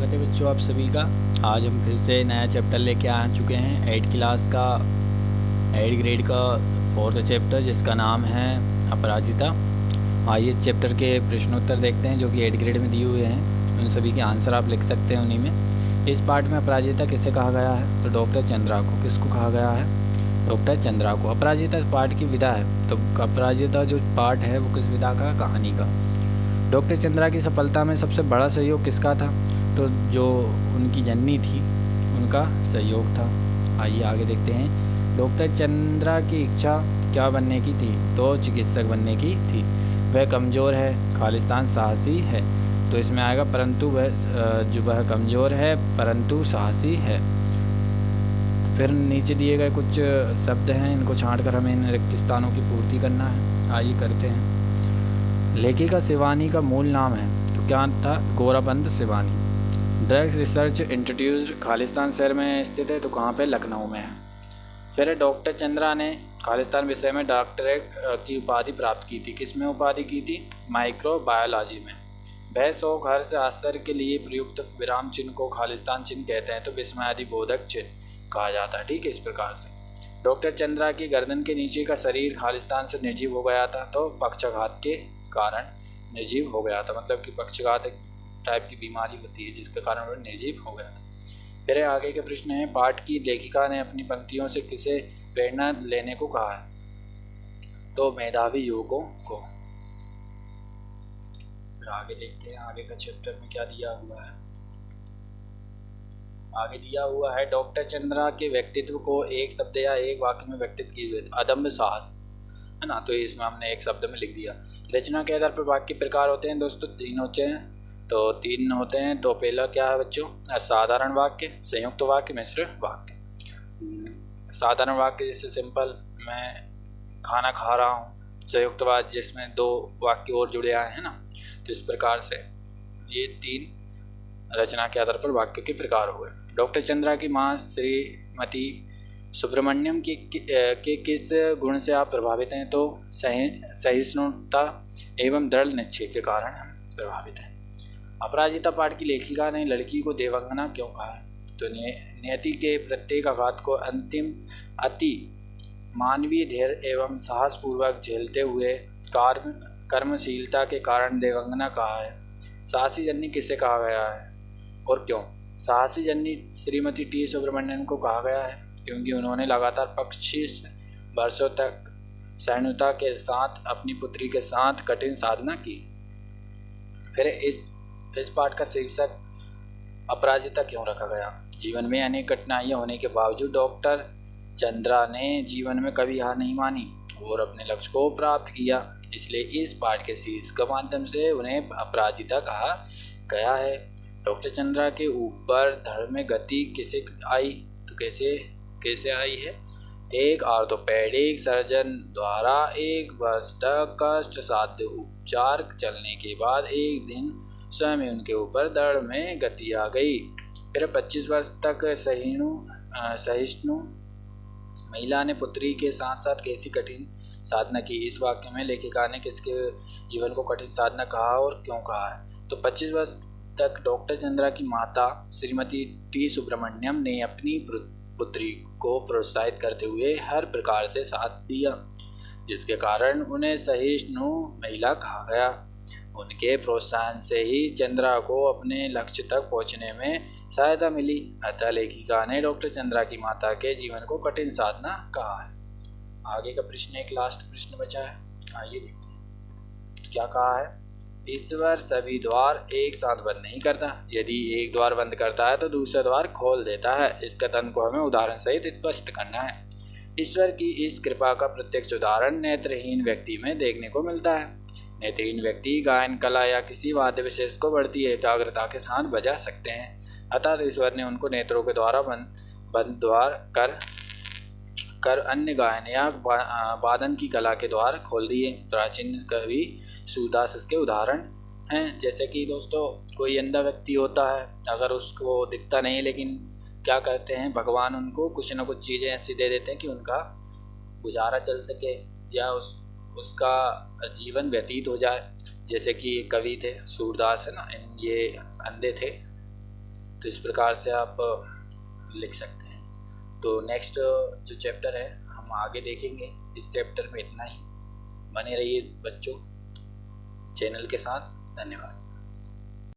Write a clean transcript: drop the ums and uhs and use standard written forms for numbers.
स्वागत है बच्चों आप सभी का। आज हम फिर से नया चैप्टर लेके आ चुके हैं 8 क्लास का 8 ग्रेड का 4th चैप्टर जिसका नाम है अपराजिता। आइए चैप्टर के प्रश्नोत्तर देखते हैं जो कि 8 ग्रेड में दिए हुए हैं। उन सभी के आंसर आप लिख सकते हैं उन्हीं में। इस पार्ट में अपराजिता किसे कहा गया है? तो डॉक्टर चंद्रा को। किसको कहा गया है? डॉक्टर चंद्रा को। अपराजिता पार्ट की विधा है, तो अपराजिता जो पार्ट है वो किस विधा का? कहानी का। डॉक्टर चंद्रा की सफलता में सबसे बड़ा सहयोग किसका था? तो जो उनकी जननी थी उनका सहयोग था। आइए आगे देखते हैं। डॉक्टर चंद्रा की इच्छा क्या बनने की थी? तो चिकित्सक बनने की थी। वह कमज़ोर है, खालिस्तान साहसी है। तो इसमें आएगा परंतु वह कमज़ोर है परंतु साहसी है। फिर नीचे दिए गए कुछ शब्द हैं, इनको छाँट कर हमें इन रिक्त स्थानों की पूर्ति करना है। आइए करते हैं। लेखिका शिवानी का मूल नाम है, तो क्या था? गोराबंद Shivani. Drugs research institute Khalistan शहर में स्थित है, तो कहाँ पे? लखनऊ में है। फिर डॉक्टर चंद्रा ने खालिस्तान विषय में डॉक्टरेट की उपाधि प्राप्त की थी। किस में उपाधि की थी? माइक्रोबायोलॉजी में। वह शौक हर्ष आश्चर्य के लिए प्रयुक्त विराम चिन्ह को खालिस्तान चिन्ह कहते हैं, तो विस्मयादि बोधक चिन्ह कहा जाता है। ठीक है, इस प्रकार से डॉक्टर चंद्रा की गर्दन के नीचे का शरीर खालिस्तान से निर्जीव हो गया था, तो पक्षाघात के कारण निर्जीव हो गया था। मतलब कि पक्षाघात एक टाइप की बीमारी होती है जिसके कारण वह निर्जीव हो गया था। फिर आगे के प्रश्न है, पाठ की लेखिका ने अपनी पंक्तियों से किसे प्रेरणा लेने को कहा है? तो मेधावी युवकों को। फिर आगे देखते हैं आगे का चैप्टर में क्या दिया हुआ है। आगे दिया हुआ है, डॉक्टर चंद्रा के व्यक्तित्व को एक शब्द या एक वाक्य में व्यक्तित कीजिए। अदम्य साहस, है ना, तो इसमें हमने एक शब्द में लिख दिया। रचना के आधार पर वाक्य प्रकार होते हैं दोस्तों, तीन होते हैं। तो तीन होते हैं। तो पहला क्या है बच्चों? साधारण वाक्य, संयुक्त वाक्य, मिश्र वाक्य। साधारण वाक्य जैसे सिंपल, मैं खाना खा रहा हूँ। संयुक्त वाक्य जिसमें दो वाक्य और जुड़े आए हैं ना, तो इस प्रकार से ये तीन रचना के आधार पर वाक्य के प्रकार हुए। डॉक्टर चंद्रा की माँ श्रीमती सुब्रमण्यम के किस गुण से आप प्रभावित हैं? तो सहिष्णुता एवं दृढ़ निश्चय के कारण हम प्रभावित हैं। अपराजिता पाठ की लेखिका ने लड़की को देवंगना क्यों कहा है? तो नियति के प्रत्येक आघात को अंतिम अति मानवीय धैर्य एवं साहसपूर्वक झेलते हुए कर्मशीलता के कारण देवंगना कहा है। साहसी जननी किसे कहा गया है और क्यों? साहसी जननी श्रीमती टी सुब्रमण्यम को कहा गया है क्योंकि उन्होंने लगातार 25 वर्षों तक सहिष्णुता के साथ अपनी पुत्री के साथ कठिन साधना की। फिर इस पाठ का शीर्षक अपराजिता क्यों रखा गया? जीवन में अनेक कठिनाइयां होने के बावजूद डॉक्टर चंद्रा ने जीवन में कभी हार नहीं मानी और अपने लक्ष्य को प्राप्त किया। इसलिए इस पाठ के शीर्षक के माध्यम से उन्हें अपराजिता कहा गया है। डॉक्टर चंद्रा के ऊपर धर्म में गति किसे आई? तो कैसे आई है? एक ऑर्थोपेडिक सर्जन द्वारा 1 वर्ष तक कष्ट साध्य उपचार चलने के बाद एक दिन स्वयं उनके ऊपर धड़ में गति आ गई। फिर 25 वर्ष तक सहिष्णु महिला ने पुत्री के साथ साथ कैसी कठिन साधना की? इस वाक्य में लेखिका ने किसके जीवन को कठिन साधना कहा और क्यों कहा है? तो 25 वर्ष तक डॉक्टर चंद्रा की माता श्रीमती टी सुब्रमण्यम ने अपनी पुत्री को प्रोत्साहित करते हुए हर प्रकार से साथ दिया, जिसके कारण उन्हें सहिष्णु महिला कहा गया। उनके प्रोत्साहन से ही चंद्रा को अपने लक्ष्य तक पहुंचने में सहायता मिली। अतः लेखिका ने डॉक्टर चंद्रा की माता के जीवन को कठिन साधना कहा है। आगे का प्रश्न एक लास्ट प्रश्न बचा है, आइए देखते हैं क्या कहा है। ईश्वर सभी द्वार एक साथ बंद नहीं करता। यदि एक द्वार बंद करता है तो दूसरा द्वार खोल देता है। इस कथन को हमें उदाहरण सहित स्पष्ट करना है। ईश्वर की इस कृपा का प्रत्यक्ष उदाहरण नेत्रहीन व्यक्ति में देखने को मिलता है। नेत्रहीन व्यक्ति गायन कला या किसी वाद्य विशेष को बढ़ती एकाग्रता के साथ बजा सकते हैं। अतः ईश्वर ने उनको नेत्रों के द्वारा बंद द्वार कर अन्य गायन या वादन की कला के द्वार खोल दिए। प्राचीन कवि सूरदास इसके उदाहरण हैं। जैसे कि दोस्तों कोई अंधा व्यक्ति होता है, अगर उसको दिखता नहीं लेकिन क्या करते हैं, भगवान उनको कुछ न कुछ चीज़ें ऐसी दे देते हैं कि उनका गुजारा चल सके या उसका जीवन व्यतीत हो जाए। जैसे कि कवि थे सूरदास, है ना, ये अंधे थे तो इस प्रकार से आप लिख सकते हैं। तो नेक्स्ट जो चैप्टर है हम आगे देखेंगे। इस चैप्टर में इतना ही। बने रहिए बच्चों चैनल के साथ। धन्यवाद।